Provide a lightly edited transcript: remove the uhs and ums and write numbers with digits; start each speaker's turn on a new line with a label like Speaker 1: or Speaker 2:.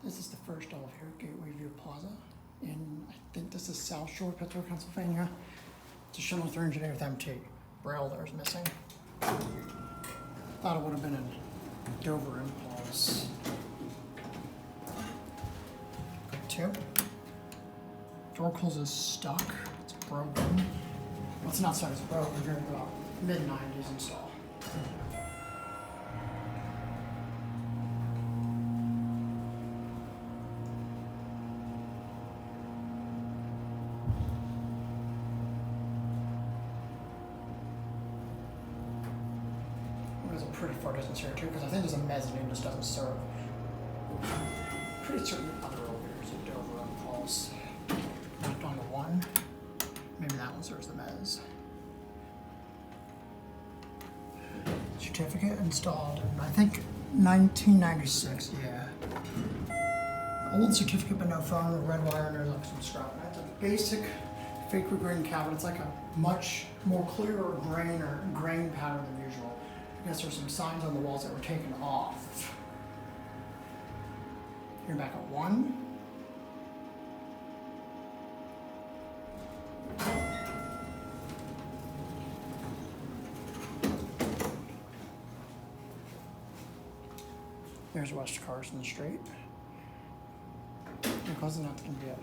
Speaker 1: This is the first elevator, Gateway View Plaza, in, I think this is South Shore, Pittsburgh, Pennsylvania. It's a Schindler 300A with MT. Rail there's missing. Thought it would have been a Dover Impulse. Good too. Door closes stuck. It's broken. Well, it's not stuck, it's broken. We're going about mid-90s install. There's a pretty far distance here too, because I think there's a mezzanine just doesn't serve. Pretty certain other elevators at Dover Impulse. Knocked onto one. Maybe that one serves the mezz. Certificate installed in, I think, 1996, yeah. Old certificate but no phone, with red wire, and there's like some scrap. It's a basic fake wood grain cabinet. It's like a much more clearer grain pattern than usual. I guess there's some signs on the walls that were taken off. You're back at 1. There's West Carson Street. Because not going to be it.